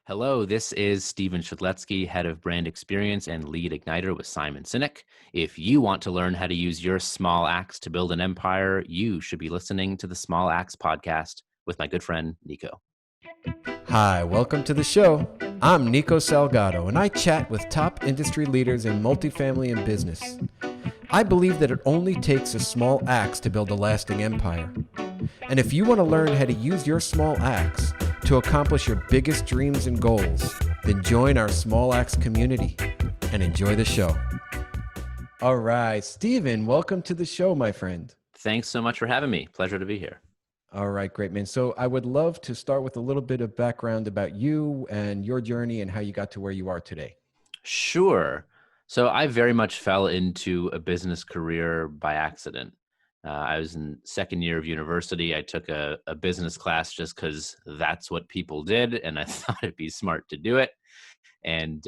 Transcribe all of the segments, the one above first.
Hello, this is Stephen Shedletzky, Head of Brand Experience and Lead Igniter with Simon Sinek. If you want to learn how to use your small axe to build an empire, you should be listening to the Small Axe podcast with my good friend, Nico. Hi, welcome to the show. I'm Nico Salgado, and I chat with top industry leaders in multifamily and business. I believe that it only takes a small axe to build a lasting empire. And if you want to learn how to use your small axe to accomplish your biggest dreams and goals, then join our Small Axe community and enjoy the show. All right, Stephen, welcome to the show, my friend. Thanks so much for having me. Pleasure to be here. All right, great, man. So I would love to start with a little bit of background about you and your journey and how you got to where you are today. Sure. So I very much fell into a business career by accident. I was in second year of university. I took a business class just because that's what people did, and I thought it'd be smart to do it. And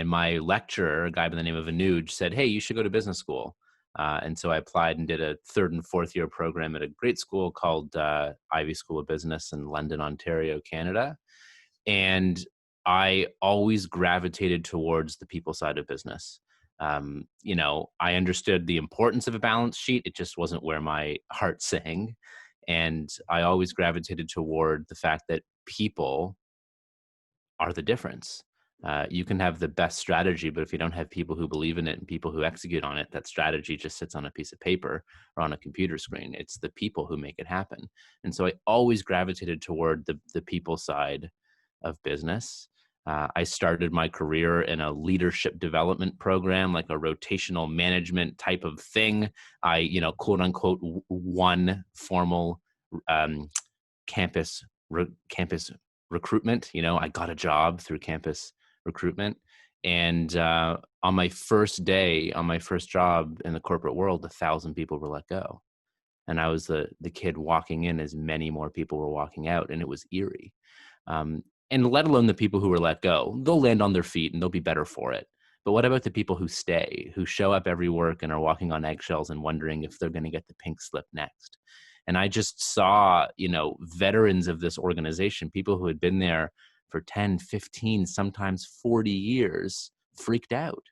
my lecturer, a guy by the name of Anuj, said, "Hey, you should go to business school." And so I applied and did a third and fourth year program at a great school called Ivy School of Business in London, Ontario, Canada. And I always gravitated towards the people side of business. I understood the importance of a balance sheet. It just wasn't where my heart sang. And I always gravitated toward the fact that people are the difference. You can have the best strategy, but if you don't have people who believe in it and people who execute on it, that strategy just sits on a piece of paper or on a computer screen. It's the people who make it happen. And so I always gravitated toward the people side of business. I started my career in a leadership development program, like a rotational management type of thing. I, quote unquote, won formal campus recruitment. I got a job through campus recruitment. And on my first day, on my first job in the corporate world, 1,000 people were let go. And I was the kid walking in as many more people were walking out, and it was eerie. And let alone the people who were let go, they'll land on their feet and they'll be better for it. But what about the people who stay, who show up every work and are walking on eggshells and wondering if they're going to get the pink slip next? And I just saw, veterans of this organization, people who had been there for 10, 15, sometimes 40 years, freaked out,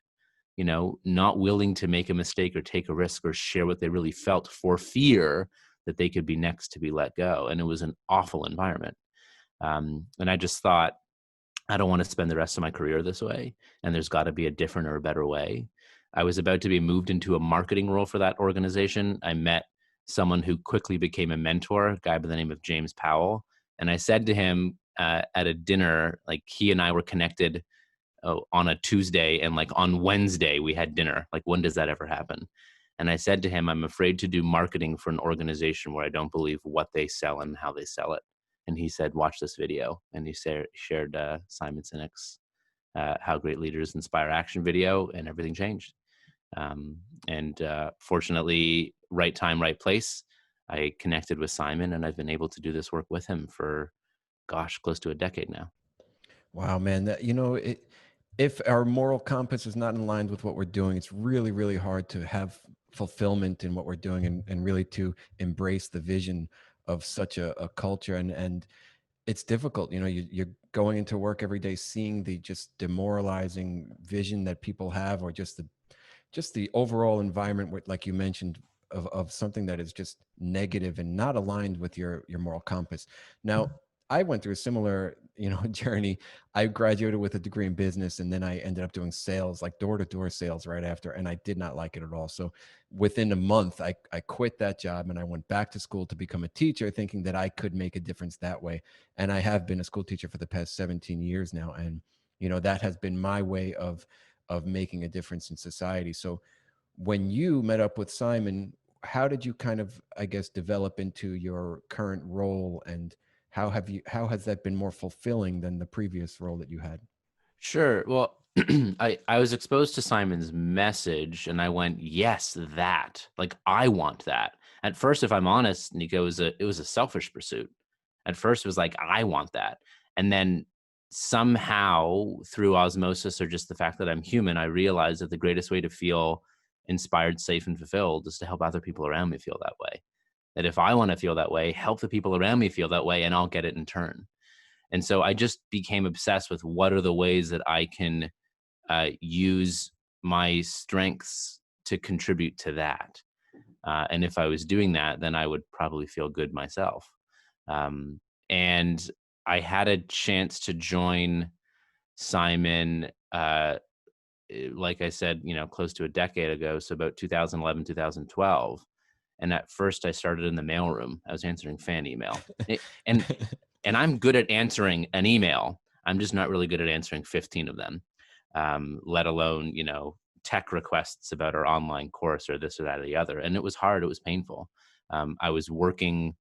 not willing to make a mistake or take a risk or share what they really felt for fear that they could be next to be let go. And it was an awful environment. And I just thought, I don't want to spend the rest of my career this way. And there's got to be a different or a better way. I was about to be moved into a marketing role for that organization. I met someone who quickly became a mentor, a guy by the name of James Powell. And I said to him at a dinner, like he and I were connected on a Tuesday, and like on Wednesday we had dinner. Like, when does that ever happen? And I said to him, I'm afraid to do marketing for an organization where I don't believe what they sell and how they sell it. And he said, watch this video. And he shared Simon Sinek's How Great Leaders Inspire Action video, and everything changed. Fortunately, right time, right place, I connected with Simon, and I've been able to do this work with him for, close to a decade now. Wow, man, if our moral compass is not in line with what we're doing, it's really, really hard to have fulfillment in what we're doing and really to embrace the vision of such a culture. And it's difficult. You're going into work every day, seeing the just demoralizing vision that people have, or just the overall environment with, like you mentioned, of something that is just negative and not aligned with your moral compass. Now, I went through a similar, journey. I graduated with a degree in business, and then I ended up doing sales, like door-to-door sales right after, and I did not like it at all. So within a month, I quit that job and I went back to school to become a teacher, thinking that I could make a difference that way. And I have been a school teacher for the past 17 years now. And, that has been my way of making a difference in society. So when you met up with Simon, how did you kind of, I guess, develop into your current role, and how has that been more fulfilling than the previous role that you had? Sure. Well, I was exposed to Simon's message, and I went, yes, that. Like, I want that. At first, if I'm honest, Nico, it was a selfish pursuit. At first, it was like, I want that. And then somehow, through osmosis or just the fact that I'm human, I realized that the greatest way to feel inspired, safe, and fulfilled is to help other people around me feel that way. That if I want to feel that way, help the people around me feel that way, and I'll get it in turn. And so I just became obsessed with what are the ways that I can use my strengths to contribute to that. And if I was doing that, then I would probably feel good myself. Um, and I had a chance to join Simon, like I said, close to a decade ago. So about 2011, 2012. And at first I started in the mailroom. I was answering fan email. And I'm good at answering an email. I'm just not really good at answering 15 of them, let alone, tech requests about our online course or this or that or the other. And it was hard. It was painful. I was working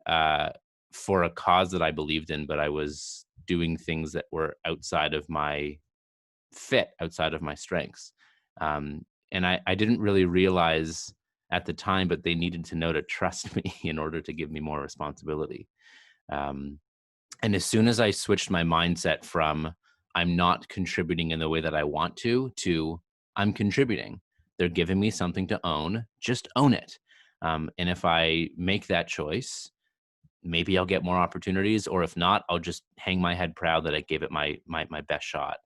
uh, for a cause that I believed in, but I was doing things that were outside of my fit, outside of my strengths. And I didn't really realize at the time, but they needed to know to trust me in order to give me more responsibility. Um, and as soon as I switched my mindset from I'm not contributing in the way that I want to I'm contributing. They're giving me something to own, just own it. And if I make that choice, maybe I'll get more opportunities, or if not, I'll just hang my head proud that I gave it my best shot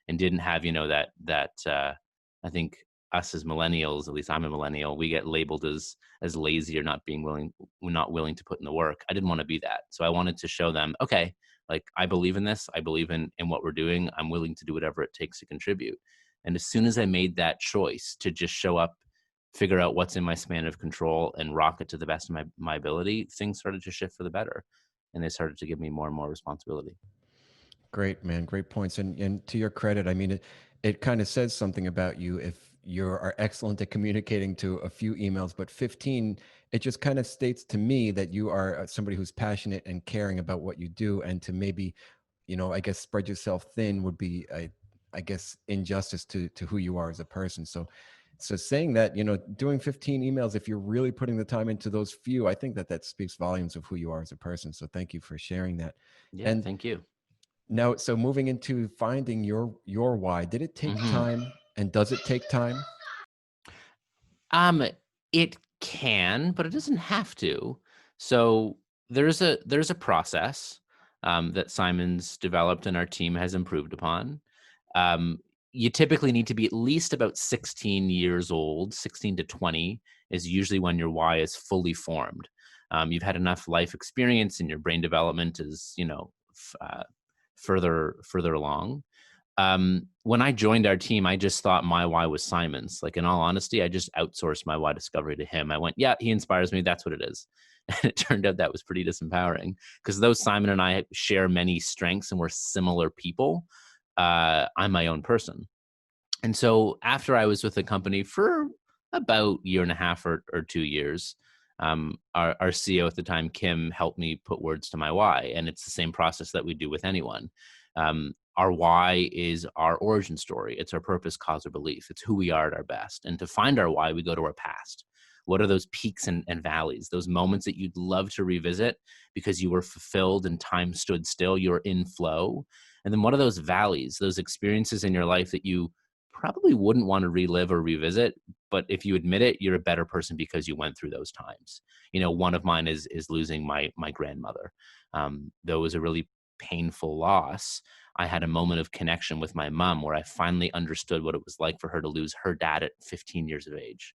and didn't have, that I think us as millennials, at least I'm a millennial, we get labeled as lazy or not willing to put in the work. I didn't want to be that. So I wanted to show them, okay, like I believe in this. I believe in what we're doing. I'm willing to do whatever it takes to contribute. And as soon as I made that choice to just show up, figure out what's in my span of control and rock it to the best of my ability, things started to shift for the better. And they started to give me more and more responsibility. Great, man. Great points. And to your credit, I mean, it kind of says something about you if you are excellent at communicating to a few emails, but 15, it just kind of states to me that you are somebody who's passionate and caring about what you do. And to maybe, I guess spread yourself thin would be, I guess, injustice to who you are as a person. So saying that, doing 15 emails, if you're really putting the time into those few, I think that speaks volumes of who you are as a person. So thank you for sharing that. Yeah, And thank you. now, so moving into finding your why, did it take hmm time and does it take time? Um, it can, but it doesn't have to. So there's a process that Simon's developed and our team has improved upon. Um, you typically need to be at least about 16 years old. 16 to 20 is usually when your why is fully formed. You've had enough life experience, and your brain development is, further along. When I joined our team, I just thought my why was Simon's. Like, in all honesty, I just outsourced my why discovery to him. I went, yeah, he inspires me. That's what it is. And it turned out that was pretty disempowering, because though Simon and I share many strengths and we're similar people, I'm my own person. And so after I was with the company for about a year and a half or 2 years, our CEO at the time, Kim, helped me put words to my why. And it's the same process that we do with anyone. Our why is our origin story. It's our purpose, cause, or belief. It's who we are at our best. And to find our why, we go to our past. What are those peaks and valleys, those moments that you'd love to revisit because you were fulfilled and time stood still, you're in flow? And then what are those valleys, those experiences in your life that you probably wouldn't want to relive or revisit, but if you admit it, you're a better person because you went through those times. One of mine is losing my grandmother. Though it was a really painful loss, I had a moment of connection with my mom where I finally understood what it was like for her to lose her dad at 15 years of age,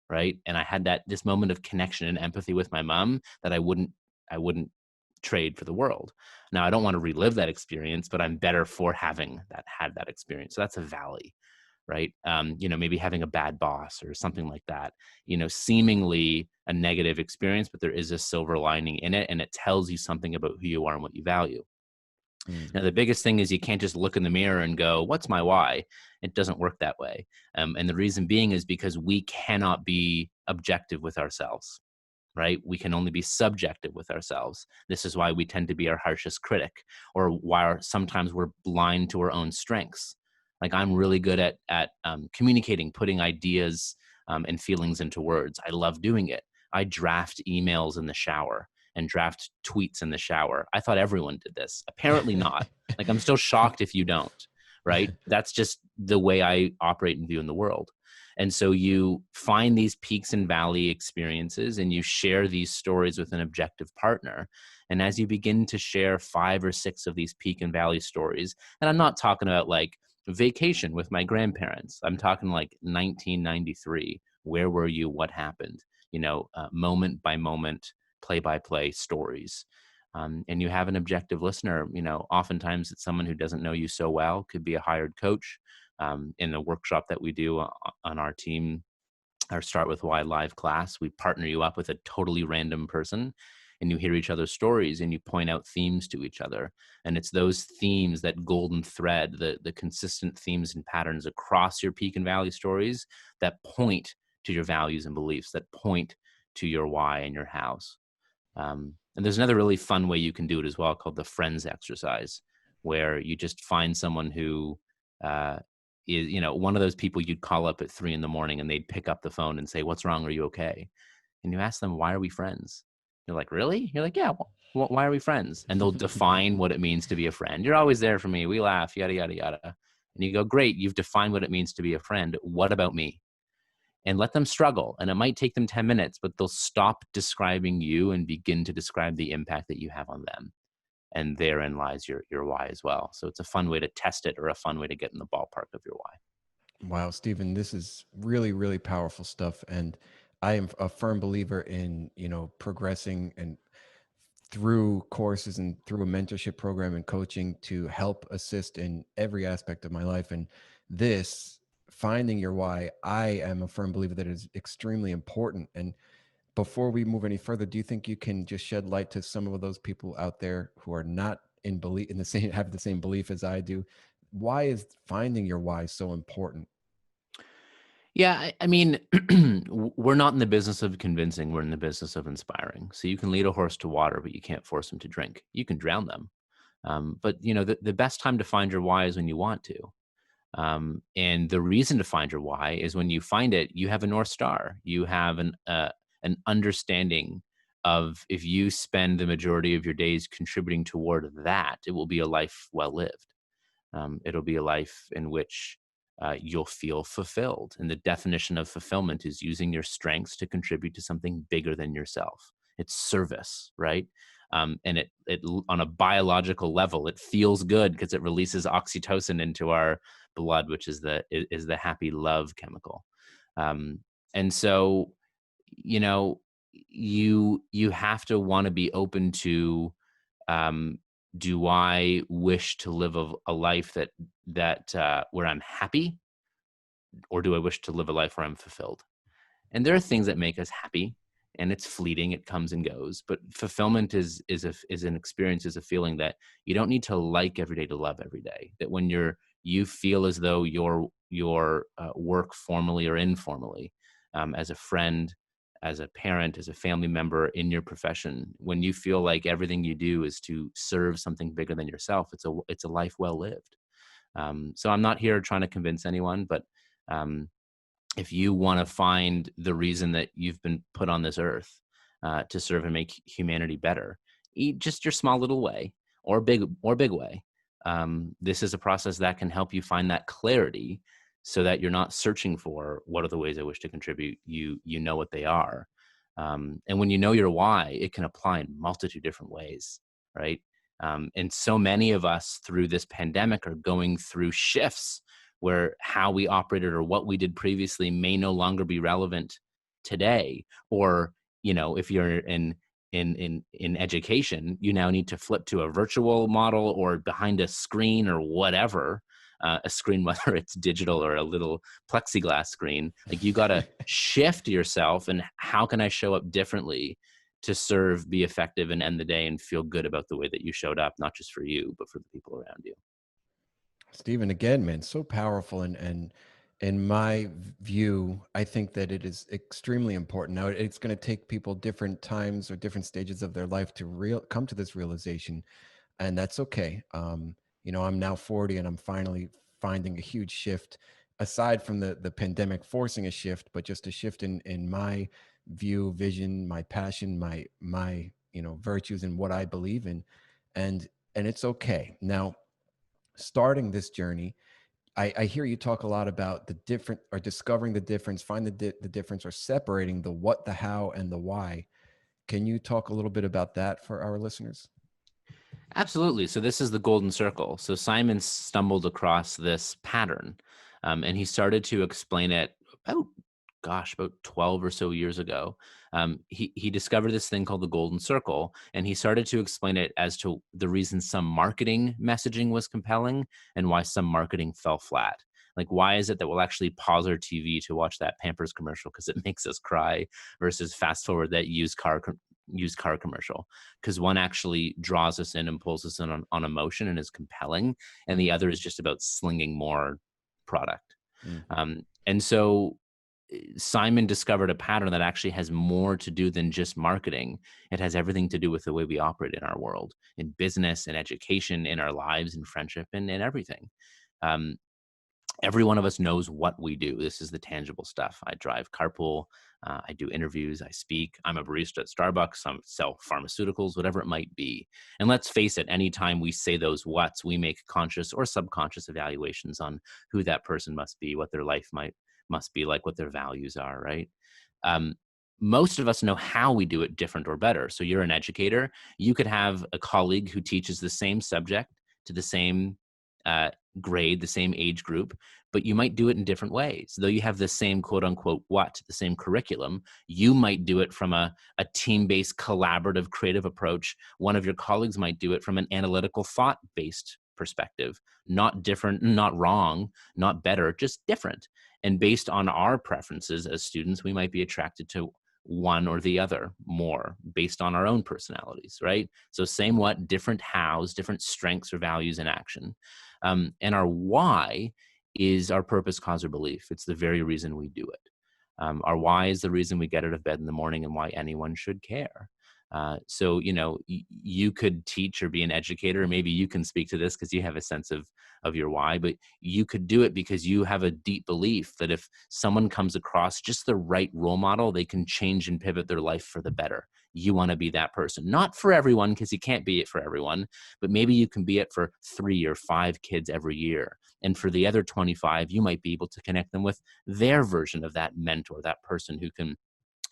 right? And I had this moment of connection and empathy with my mom that I wouldn't trade for the world. Now, I don't want to relive that experience, but I'm better for having had that experience. So that's a valley, right? Maybe having a bad boss or something like that, seemingly a negative experience, but there is a silver lining in it, and it tells you something about who you are and what you value. Mm, Now, the biggest thing is you can't just look in the mirror and go, what's my why? It doesn't work that way. And the reason being is because we cannot be objective with ourselves, right? We can only be subjective with ourselves. This is why we tend to be our harshest critic, or why sometimes we're blind to our own strengths. Like, I'm really good at communicating, putting ideas and feelings into words. I love doing it. I draft emails in the shower and draft tweets in the shower. I thought everyone did this. Apparently not. Like, I'm still shocked if you don't, right? That's just the way I operate and view in the world. And so you find these peaks and valley experiences and you share these stories with an objective partner. And as you begin to share 5 or 6 of these peak and valley stories, and I'm not talking about like vacation with my grandparents, I'm talking like 1993. Where were you? What happened? Moment by moment, play by play stories. And you have an objective listener. Oftentimes it's someone who doesn't know you so well, could be a hired coach. In the workshop that we do on our team, our Start With Why live class, we partner you up with a totally random person, and you hear each other's stories and you point out themes to each other. And it's those themes, that golden thread, the consistent themes and patterns across your peak and valley stories that point to your values and beliefs, that point to your why and your hows. And there's another really fun way you can do it as well, called the friends exercise, where you just find someone who uh, is, one of those people you'd call up at 3 in the morning and they'd pick up the phone and say, "What's wrong? Are you okay?" And you ask them, "Why are we friends?" You're like, "Really?" You're like, "Yeah. Why are we friends?" And they'll define what it means to be a friend. "You're always there for me. We laugh, yada, yada, yada." And you go, "Great. You've defined what it means to be a friend. What about me?" And let them struggle. And it might take them 10 minutes, but they'll stop describing you and begin to describe the impact that you have on them. And therein lies your why as well. So it's a fun way to test it, or a fun way to get in the ballpark of your why. Wow, Stephen, this is really, really powerful stuff. And I am a firm believer in, progressing and through courses and through a mentorship program and coaching to help assist in every aspect of my life. And this, finding your why, I am a firm believer that is extremely important. And before we move any further, do you think you can just shed light to some of those people out there who are not in belief in the same have the same belief as I do? Why is finding your why so important? Yeah, I mean, we're not in the business of convincing. We're in the business of inspiring. So you can lead a horse to water, but you can't force them to drink. You can drown them. But the best time to find your why is when you want to. And the reason to find your why is when you find it, you have a North Star. You have an understanding of, if you spend the majority of your days contributing toward that, it will be a life well lived. It'll be a life in which you'll feel fulfilled. And the definition of fulfillment is using your strengths to contribute to something bigger than yourself. It's service, right? And on a biological level, it feels good because it releases oxytocin into our blood, which is the happy love chemical. Um, and so, you know, you have to want to be open to, um, do I wish to live a life that where I'm happy, or do I wish to live a life where I'm fulfilled? And there are things that make us happy, and it's fleeting, it comes and goes. But fulfillment is an experience, is a feeling that you don't need to like every day to love every day. That when you feel as though your work, formally or informally, as a friend, as a parent, as a family member, in your profession, when you feel like everything you do is to serve something bigger than yourself, it's a life well lived. So I'm not here trying to convince anyone, but um, if you want to find the reason that you've been put on this earth, to serve and make humanity better, eat just your small little way, or big way. This is a process that can help you find that clarity, so that you're not searching for, what are the ways I wish to contribute. You know what they are. And when you know your why, it can apply in multitude different ways, right? And so many of us through this pandemic are going through shifts where how we operated or what we did previously may no longer be relevant today. Or, if you're in education, you now need to flip to a virtual model, or behind a screen, or whatever, a screen, whether it's digital or a little plexiglass screen. Like, you got to shift yourself, and how can I show up differently to serve, be effective, and end the day and feel good about the way that you showed up, not just for you, but for the people around you. Stephen, again, man, so powerful. And in my view, I think that it is extremely important. Now, it's going to take people different times or different stages of their life to come to this realization, and that's okay. I'm now 40, and I'm finally finding a huge shift, aside from the pandemic forcing a shift, but just a shift in my view, vision, my passion, my virtues, and what I believe in, and it's okay now. Starting this journey, I hear you talk a lot about the different, or discovering the difference, find the difference, or separating the what, the how, and the why. Can you talk a little bit about that for our listeners? Absolutely. So this is the golden circle. So Simon stumbled across this pattern, and he started to explain it about, gosh, about 12 or so years ago. He discovered this thing called the golden circle, and he started to explain it as to the reason some marketing messaging was compelling and why some marketing fell flat. Like, why is it that we'll actually pause our TV to watch that Pampers commercial because it makes us cry, versus fast forward that used car commercial? Because one actually draws us in and pulls us in on emotion and is compelling, and the other is just about slinging more product. Hmm. And so Simon discovered a pattern that actually has more to do than just marketing. It has everything to do with the way we operate in our world, in business, in education, in our lives, in friendship, and in everything. Um, every one of us knows what we do. This is the tangible stuff. I drive carpool. I do interviews. I speak. I'm a barista at Starbucks. I sell pharmaceuticals, whatever it might be. And let's face it, anytime we say those what's, we make conscious or subconscious evaluations on who that person must be, what their life must be like, what their values are, right? Um, most of us know how we do it different or better. So you're an educator. You could have a colleague who teaches the same subject to the same uh, grade, the same age group, but you might do it in different ways. Though you have the same quote unquote what, the same curriculum, you might do it from a team based, collaborative, creative approach. One of your colleagues might do it from an analytical, thought based perspective. Not different, not wrong, not better, just different. And based on our preferences as students, we might be attracted to one or the other more based on our own personalities, right? So, same what, different hows, different strengths or values in action. And our why is our purpose, cause, or belief. It's the very reason we do it. Our why is the reason we get out of bed in the morning and why anyone should care. So, you could teach or be an educator. Maybe you can speak to this because you have a sense of your why, but you could do it because you have a deep belief that if someone comes across just the right role model, they can change and pivot their life for the better. You want to be that person, not for everyone, because you can't be it for everyone, but maybe you can be it for 3 or 5 kids every year. And for the other 25, you might be able to connect them with their version of that mentor, that person who can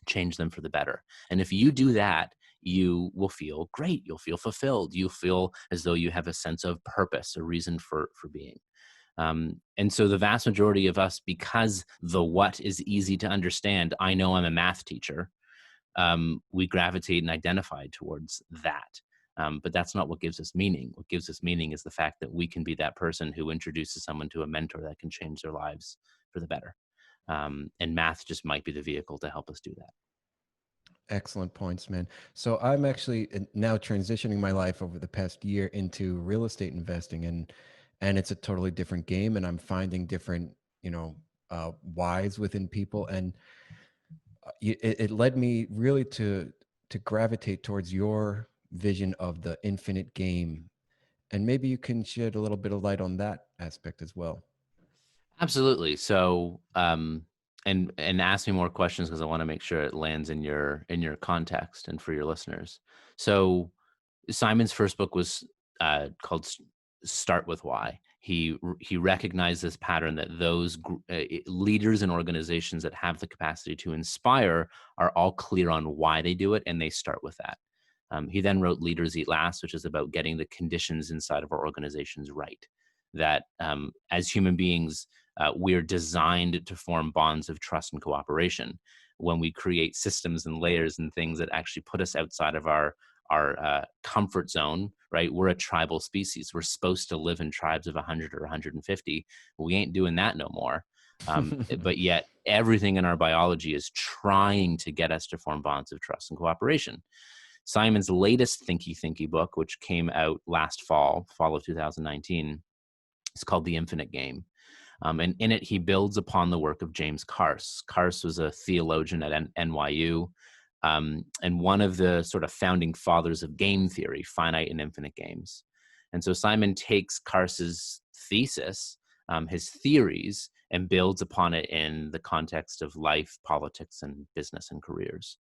change them for the better. And if you do that, you will feel great. You'll feel fulfilled. You'll feel as though you have a sense of purpose, a reason for being. And so the vast majority of us, because the what is easy to understand, I know I'm a math teacher, we gravitate and identify towards that. But that's not what gives us meaning. What gives us meaning is the fact that we can be that person who introduces someone to a mentor that can change their lives for the better. And math just might be the vehicle to help us do that. Excellent points, man. So I'm actually now transitioning my life over the past year into real estate investing, and it's a totally different game, and I'm finding different, whys within people, and it led me really to gravitate towards your vision of the infinite game, and maybe you can shed a little bit of light on that aspect as well. Absolutely. So, and ask me more questions because I want to make sure it lands in your context and for your listeners. So, Simon's first book was called "Start with Why." He recognized this pattern that those leaders and organizations that have the capacity to inspire are all clear on why they do it, and they start with that. He then wrote "Leaders Eat Last," which is about getting the conditions inside of our organizations right. That as human beings, we're designed to form bonds of trust and cooperation. When we create systems and layers and things that actually put us outside of our comfort zone, right? We're a tribal species. We're supposed to live in tribes of 100 or 150. We ain't doing that no more. But yet, everything in our biology is trying to get us to form bonds of trust and cooperation. Simon's latest Thinky book, which came out last fall of 2019, is called The Infinite Game. And in it, he builds upon the work of James Carse. Carse was a theologian at NYU, and one of the sort of founding fathers of game theory, finite and infinite games. And so Simon takes Carse's thesis, his theories, and builds upon it in the context of life, politics, and business and careers.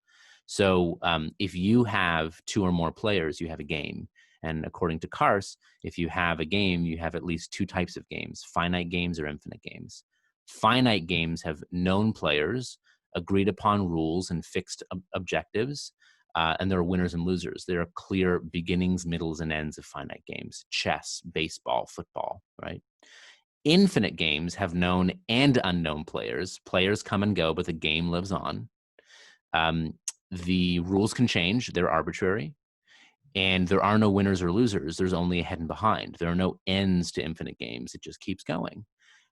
So if you have two or more players, you have a game. And according to Karse, if you have a game, you have at least two types of games: finite games or infinite games. Finite games have known players, agreed upon rules, and fixed objectives. And there are winners and losers. There are clear beginnings, middles, and ends of finite games: chess, baseball, football, right? Infinite games have known and unknown players. Players come and go, but the game lives on. Um, the rules can change, they're arbitrary. And there are no winners or losers. There's only ahead and behind. There are no ends to infinite games. It just keeps going.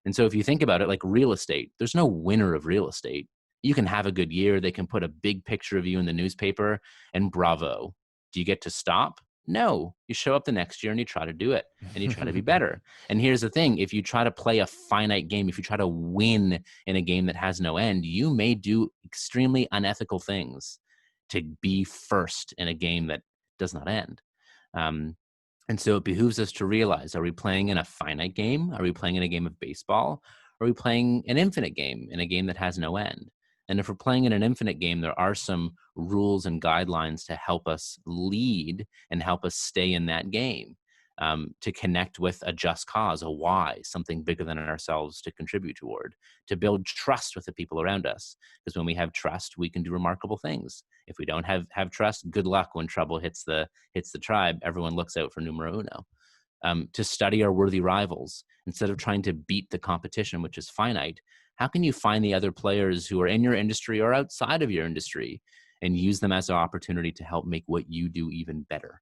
And so if you think about it, like real estate, there's no winner of real estate. You can have a good year. They can put a big picture of you in the newspaper and bravo. Do you get to stop? No. You show up the next year and you try to do it and you try to be better. And here's the thing. If you try to play a finite game, if you try to win in a game that has no end, you may do extremely unethical things to be first in a game that does not end. Um, and so it behooves us to realize, are we playing in a finite game? Are we playing in a game of baseball? Are we playing an infinite game, in a game that has no end? And if we're playing in an infinite game, there are some rules and guidelines to help us lead and help us stay in that game, to connect with a just cause, a why, something bigger than ourselves to contribute toward, to build trust with the people around us. Because when we have trust, we can do remarkable things. If we don't have trust, good luck when trouble hits the tribe. Everyone looks out for numero uno. To study our worthy rivals instead of trying to beat the competition, which is finite. How can you find the other players who are in your industry or outside of your industry and use them as an opportunity to help make what you do even better?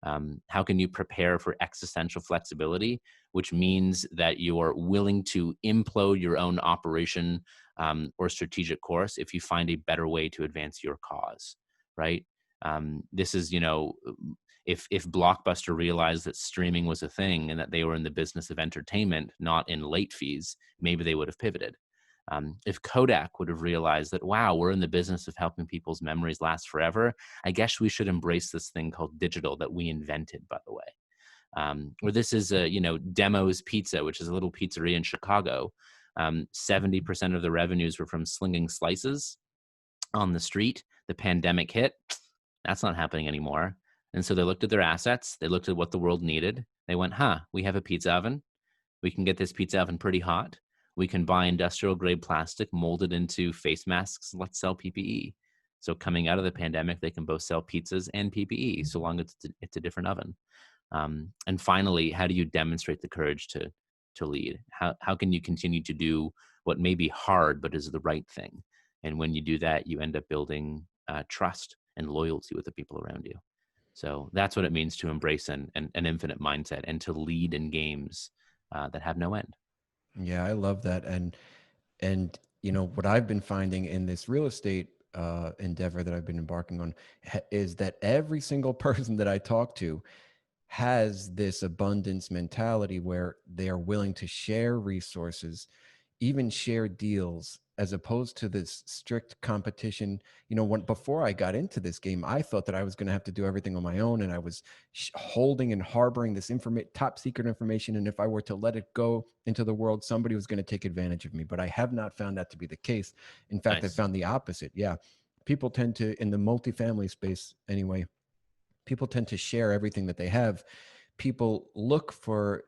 How can you prepare for existential flexibility, which means that you're willing to implode your own operation or strategic course if you find a better way to advance your cause, right? This is, if Blockbuster realized that streaming was a thing and that they were in the business of entertainment, not in late fees, maybe they would have pivoted. If Kodak would have realized that, wow, we're in the business of helping people's memories last forever, I guess we should embrace this thing called digital that we invented, by the way. Or this is, Demos Pizza, which is a little pizzeria in Chicago. 70% of the revenues were from slinging slices on the street. The pandemic hit. That's not happening anymore. And so they looked at their assets. They looked at what the world needed. They went, we have a pizza oven. We can get this pizza oven pretty hot. We can buy industrial grade plastic molded into face masks. Let's sell PPE. So coming out of the pandemic, they can both sell pizzas and PPE, so long as it's a different oven. And finally, how do you demonstrate the courage to lead? How can you continue to do what may be hard but is the right thing? And when you do that, you end up building trust and loyalty with the people around you. So that's what it means to embrace an infinite mindset and to lead in games that have no end. Yeah, I love that. And what I've been finding in this real estate endeavor that I've been embarking on is that every single person that I talk to has this abundance mentality where they are willing to share resources, even share deals, as opposed to this strict competition. Before I got into this game, I thought that I was going to have to do everything on my own, and I was holding and harboring this top secret information, and if I were to let it go into the world, somebody was going to take advantage of me. But I have not found that to be the case. In fact, I Nice. found the opposite. Yeah, people tend to, in the multifamily space anyway, people tend to share everything that they have. People look for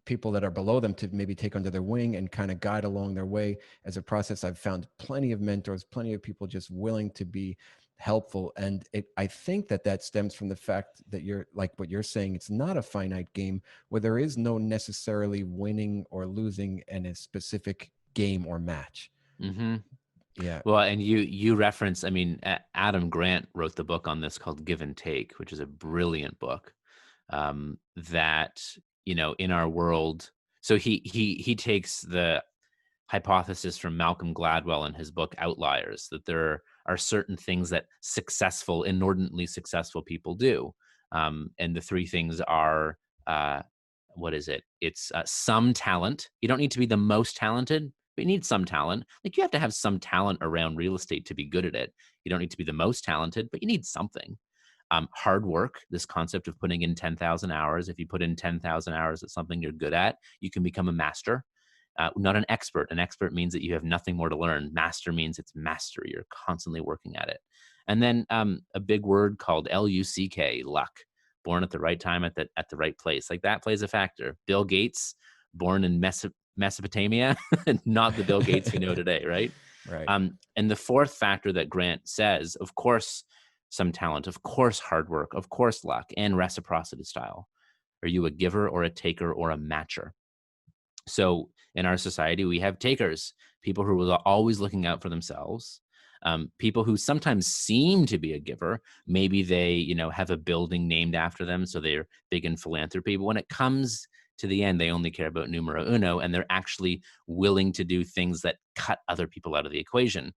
people that are below them to maybe take under their wing and kind of guide along their way. As a process, I've found plenty of mentors, plenty of people just willing to be helpful. And I think that stems from the fact that, you're like what you're saying, it's not a finite game where there is no necessarily winning or losing in a specific game or match. Mm-hmm. Yeah. Well, and you reference, Adam Grant wrote the book on this called Give and Take, which is a brilliant book. That, in our world, so he takes the hypothesis from Malcolm Gladwell in his book Outliers, that there are certain things that inordinately successful people do. And the three things are, what is it? It's some talent. You don't need to be the most talented, but you need some talent. Like, you have to have some talent around real estate to be good at it. You don't need to be the most talented, but you need something. Hard work, this concept of putting in 10,000 hours. If you put in 10,000 hours at something you're good at, you can become a master. Not an expert. An expert means that you have nothing more to learn. Master means it's mastery. You're constantly working at it. And then a big word called LUCK, luck. born at the right time at the right place. Like that plays a factor. Bill Gates, born in Mesopotamia, not the Bill Gates we know today, right? Right. And the fourth factor that Grant says, of course, some talent, of course, hard work, of course, luck, and reciprocity style. Are you a giver or a taker or a matcher? So in our society, we have takers, people who are always looking out for themselves, people who sometimes seem to be a giver. Maybe they, have a building named after them, so they're big in philanthropy. But when it comes to the end, they only care about numero uno, and they're actually willing to do things that cut other people out of the equation.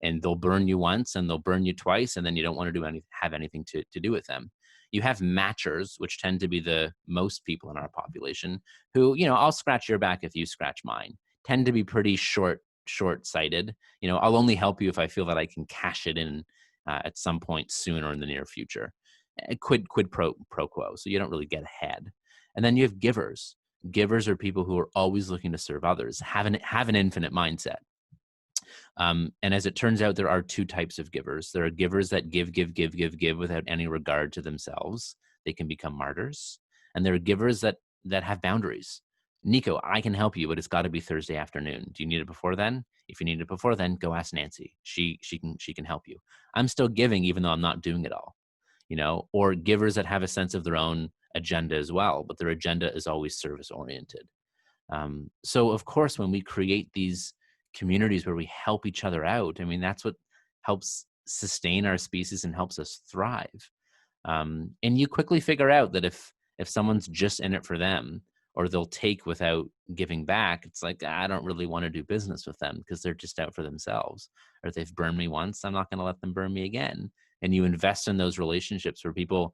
And they'll burn you once, and they'll burn you twice, and then you don't want to have anything to do with them. You have matchers, which tend to be the most people in our population, who, I'll scratch your back if you scratch mine, tend to be pretty short-sighted. I'll only help you if I feel that I can cash it in at some point soon or in the near future. Quid pro quo. So you don't really get ahead. And then you have givers. Givers are people who are always looking to serve others, have an infinite mindset. And as it turns out, there are two types of givers. There are givers that give without any regard to themselves. They can become martyrs. And there are givers that have boundaries. Nico, I can help you, but it's got to be Thursday afternoon. Do you need it before then? If you need it before then, go ask Nancy. She can help you. I'm still giving, even though I'm not doing it all. Or givers that have a sense of their own agenda as well, but their agenda is always service oriented. So of course, when we create these communities where we help each other out, I mean, that's what helps sustain our species and helps us thrive. And you quickly figure out that if someone's just in it for them, or they'll take without giving back, it's like, I don't really want to do business with them because they're just out for themselves. Or they've burned me once, I'm not going to let them burn me again. And you invest in those relationships where people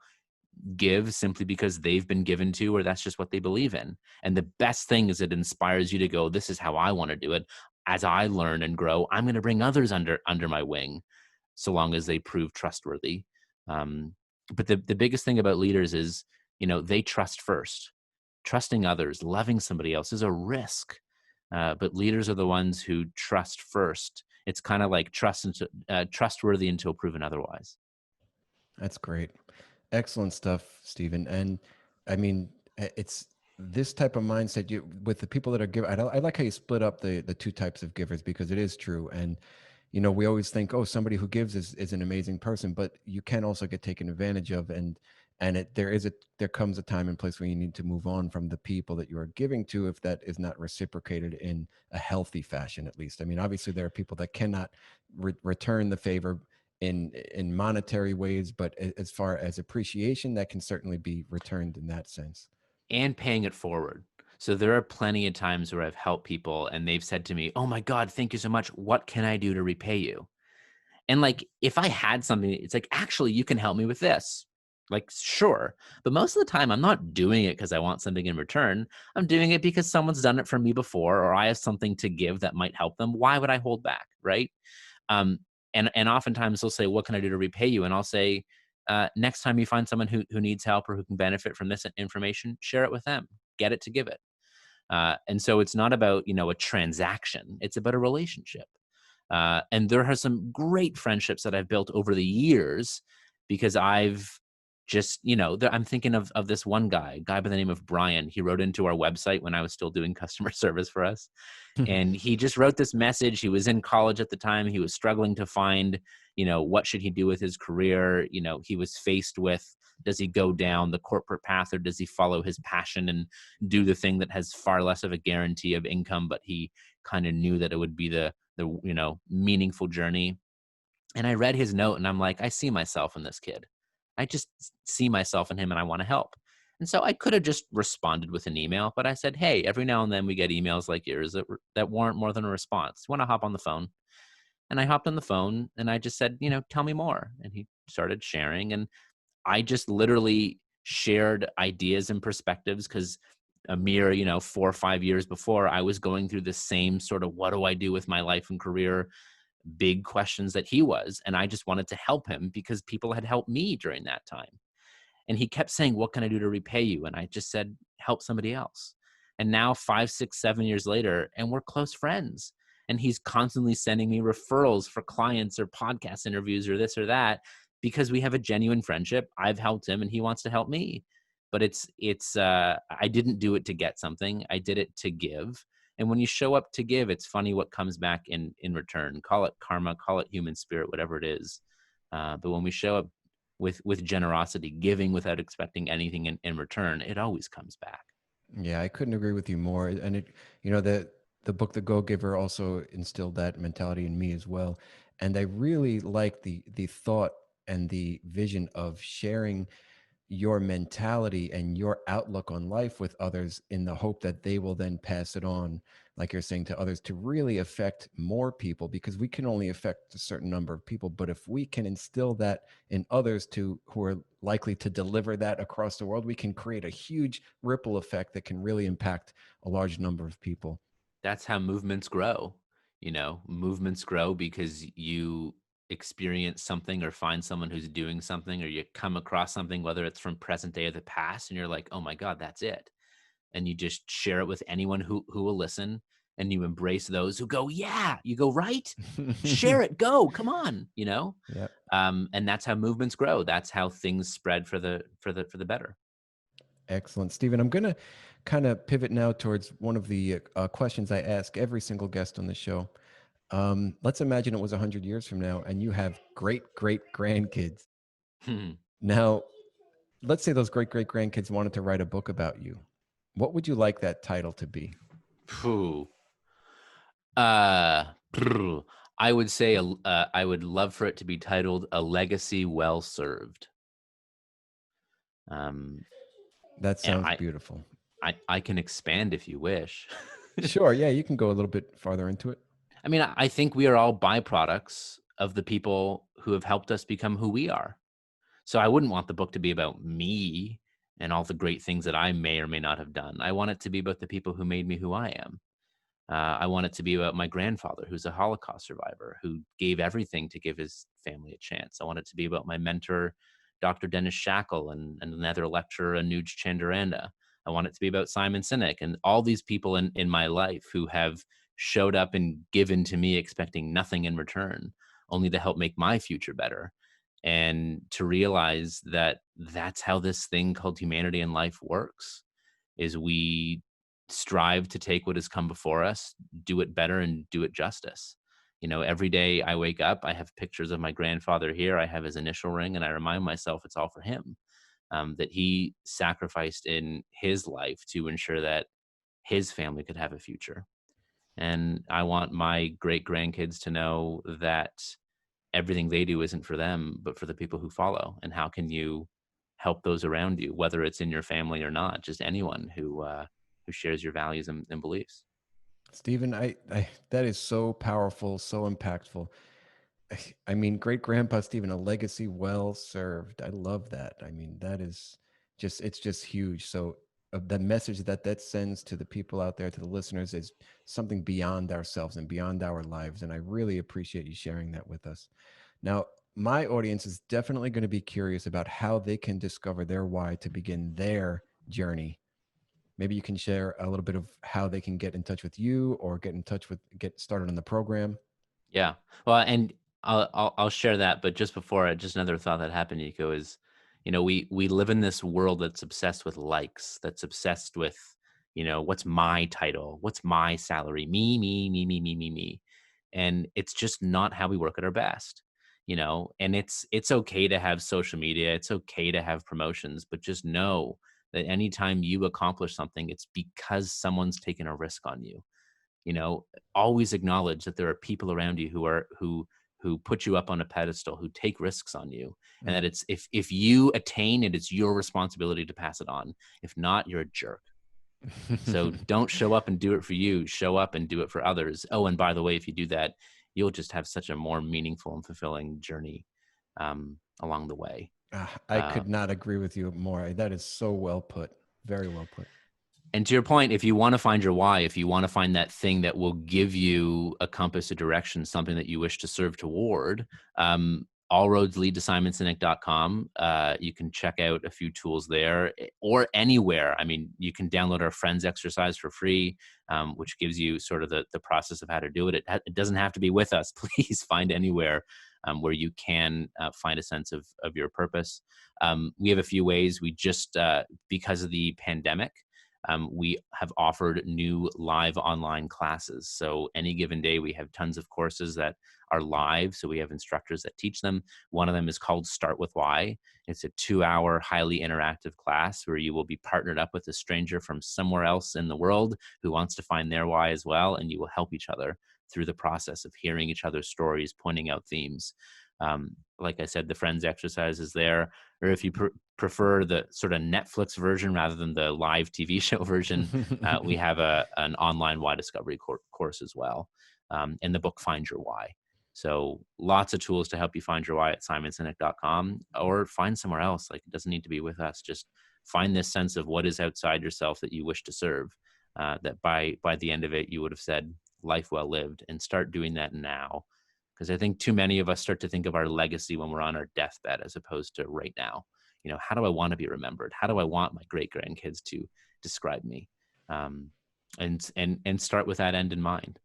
give simply because they've been given to, or that's just what they believe in. And the best thing is it inspires you to go, this is how I want to do it. As I learn and grow, I'm going to bring others under my wing, so long as they prove trustworthy. But the biggest thing about leaders is, they trust first. Trusting others, loving somebody else is a risk. But leaders are the ones who trust first. It's kind of like trustworthy until proven otherwise. That's great. Excellent stuff, Stephen. And I mean, it's this type of mindset with the people that are giving. I like how you split up the two types of givers, because it is true. And we always think, oh, somebody who gives is an amazing person, but you can also get taken advantage of. And there comes a time and place where you need to move on from the people that you are giving to, if that is not reciprocated in a healthy fashion, at least. I mean, obviously there are people that cannot return the favor in monetary ways, but as far as appreciation, that can certainly be returned in that sense. And paying it forward. So there are plenty of times where I've helped people and they've said to me, "Oh my God, thank you so much. What can I do to repay you?" And like, if I had something, it's like, actually, you can help me with this. Like, sure. But most of the time, I'm not doing it because I want something in return. I'm doing it because someone's done it for me before, or I have something to give that might help them. Why would I hold back? Right. Um, and oftentimes they'll say, "What can I do to repay you?" And I'll say, next time you find someone who needs help or who can benefit from this information, share it with them. Get it to give it. And so it's not about, a transaction. It's about a relationship. And there are some great friendships that I've built over the years because I've just, I'm thinking of this one guy by the name of Brian. He wrote into our website when I was still doing customer service for us. And he just wrote this message. He was in college at the time. He was struggling to find, what should he do with his career? He was faced with, does he go down the corporate path, or does he follow his passion and do the thing that has far less of a guarantee of income, but he kind of knew that it would be the meaningful journey. And I read his note and I'm like, I see myself in this kid. I just see myself in him and I want to help. And so I could have just responded with an email, but I said, hey, every now and then we get emails like yours that warrant more than a response. You want to hop on the phone? And I hopped on the phone and I just said, tell me more. And he started sharing, and I just literally shared ideas and perspectives because a mere, 4 or 5 years before, I was going through the same sort of, what do I do with my life and career, big questions that he was. And I just wanted to help him because people had helped me during that time. And he kept saying, what can I do to repay you? And I just said, help somebody else. And now 5, 6, 7 years later, and we're close friends. And he's constantly sending me referrals for clients or podcast interviews or this or that. because we have a genuine friendship. I've helped him and he wants to help me. But I didn't do it to get something. I did it to give. And when you show up to give, it's funny what comes back in return. Call it karma, call it human spirit, whatever it is. But when we show up with generosity, giving without expecting anything in return, it always comes back. Yeah, I couldn't agree with you more. And it, the book The Go Giver also instilled that mentality in me as well. And I really like the thought and the vision of sharing your mentality and your outlook on life with others in the hope that they will then pass it on, like you're saying, to others to really affect more people, because we can only affect a certain number of people. But if we can instill that in others to who are likely to deliver that across the world, we can create a huge ripple effect that can really impact a large number of people. That's how movements grow. Movements grow because you experience something or find someone who's doing something, or you come across something, whether it's from present day or the past, and you're like, oh my God, that's it. And you just share it with anyone who will listen, and you embrace those who go, yeah, you go, right, share it, go, come on, Yeah. and that's how movements grow. That's how things spread for the better. Excellent. Stephen, I'm going to kind of pivot now towards one of the questions I ask every single guest on the show. Let's imagine it was 100 years from now and you have great great grandkids. Now, let's say those great great grandkids wanted to write a book about you. What would you like that title to be? Phew. Uh, prr. I would say I would love for it to be titled "A Legacy Well Served." Um, That and sounds beautiful. I can expand if you wish. Sure. Yeah, you can go a little bit farther into it. I mean, I think we are all byproducts of the people who have helped us become who we are. So I wouldn't want the book to be about me and all the great things that I may or may not have done. I want it to be about the people who made me who I am. I want it to be about my grandfather, who's a Holocaust survivor, who gave everything to give his family a chance. I want it to be about my mentor, Dr. Dennis Shackle, and another lecturer, Anuj Chandaranda. I want it to be about Simon Sinek and all these people in my life who have showed up and given to me expecting nothing in return, only to help make my future better. And to realize that that's how this thing called humanity and life works, is we strive to take what has come before us, do it better, and do it justice. Every day I wake up, I have pictures of my grandfather here. I have his initial ring, and I remind myself it's all for him. That he sacrificed in his life to ensure that his family could have a future. And I want my great grandkids to know that everything they do isn't for them, but for the people who follow. And how can you help those around you, whether it's in your family or not, just anyone who shares your values and beliefs. Stephen, I that is so powerful, so impactful. I mean, great grandpa Stephen, a legacy well served. I love that. I mean, that is it's just huge. So the message that that sends to the people out there, to the listeners, is something beyond ourselves and beyond our lives. And I really appreciate you sharing that with us. Now, my audience is definitely going to be curious about how they can discover their why to begin their journey. Maybe you can share a little bit of how they can get in touch with you or get started on the program. Yeah. Well, and I'll share that, but just before just another thought that happened, Nico, is, we live in this world that's obsessed with likes, that's obsessed with, what's my title, what's my salary, me. And it's just not how we work at our best, and it's okay to have social media, it's okay to have promotions, but just know that anytime you accomplish something, it's because someone's taken a risk on you. you know Always acknowledge that there are people around you who put you up on a pedestal, who take risks on you, and that Mm. it's if you attain it, it's your responsibility to pass it on. If not, you're a jerk. So don't show up and do it for you, show up and do it for others. Oh, and by the way, if you do that, you'll just have such a more meaningful and fulfilling journey along the way. I uh, could not agree with you more. That is so well put. Very well put. And to your point, if you want to find your why, if you want to find that thing that will give you a compass, a direction, something that you wish to serve toward, all roads lead to simonsinek.com. You can check out a few tools there, or anywhere. I mean, you can download our Friends exercise for free, which gives you sort of the process of how to do it. It doesn't have to be with us. Please find anywhere where you can find a sense of your purpose. We have a few ways. We just, because of the pandemic, we have offered new live online classes. So any given day, we have tons of courses that are live. So we have instructors that teach them. One of them is called Start With Why. It's a 2-hour, highly interactive class where you will be partnered up with a stranger from somewhere else in the world who wants to find their why as well. And you will help each other through the process of hearing each other's stories, pointing out themes. Like I said, the Friends exercise is there. Or if you prefer the sort of Netflix version rather than the live TV show version, we have an online why discovery course as well. And the book Find Your Why. So lots of tools to help you find your why at simonsinek.com, or find somewhere else. Like, it doesn't need to be with us. Just find this sense of what is outside yourself that you wish to serve, that by the end of it, you would have said, life well lived, and start doing that now. Because I think too many of us start to think of our legacy when we're on our deathbed, as opposed to right now. You know, how do I want to be remembered? How do I want my great grandkids to describe me? And start with that end in mind.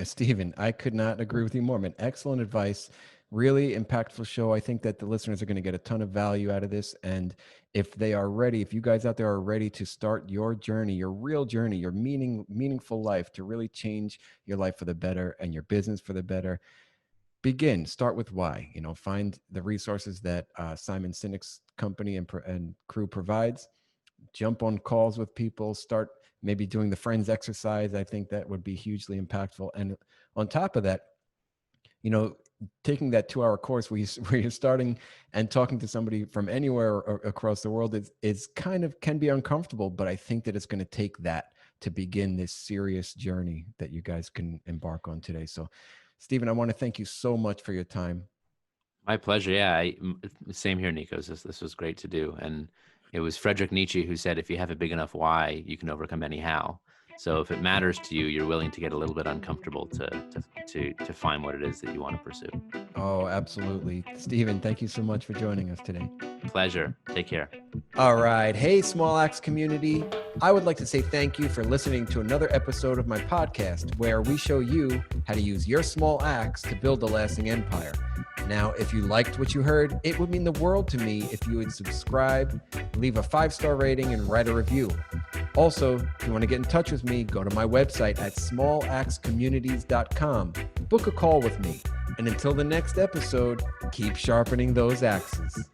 Stephen, I could not agree with you more, man. Excellent advice. Really impactful show. I think that the listeners are going to get a ton of value out of this. And if they are ready, if you guys out there are ready to start your journey, your real journey, your meaningful life, to really change your life for the better and your business for the better, start with why. Find the resources that Simon Sinek's company and crew provides. Jump on calls with people, start maybe doing the Friends exercise. I think that would be hugely impactful. And on top of that, taking that 2-hour course where you're starting and talking to somebody from anywhere across the world is can be uncomfortable, but I think that it's going to take that to begin this serious journey that you guys can embark on today. So, Stephen, I want to thank you so much for your time. My pleasure. Yeah, same here, Nico. This was great to do. And it was Friedrich Nietzsche who said, if you have a big enough why, you can overcome any how. So if it matters to you, you're willing to get a little bit uncomfortable to find what it is that you want to pursue. Oh, absolutely. Stephen, thank you so much for joining us today. Pleasure. Take care. All right. Hey, Small Axe community. I would like to say thank you for listening to another episode of my podcast, where we show you how to use your small axe to build a lasting empire. Now, if you liked what you heard, it would mean the world to me if you would subscribe, leave a 5-star rating, and write a review. Also, if you want to get in touch with me, go to my website at smalaxecommunities.com. Book a call with me. And until the next episode, keep sharpening those axes.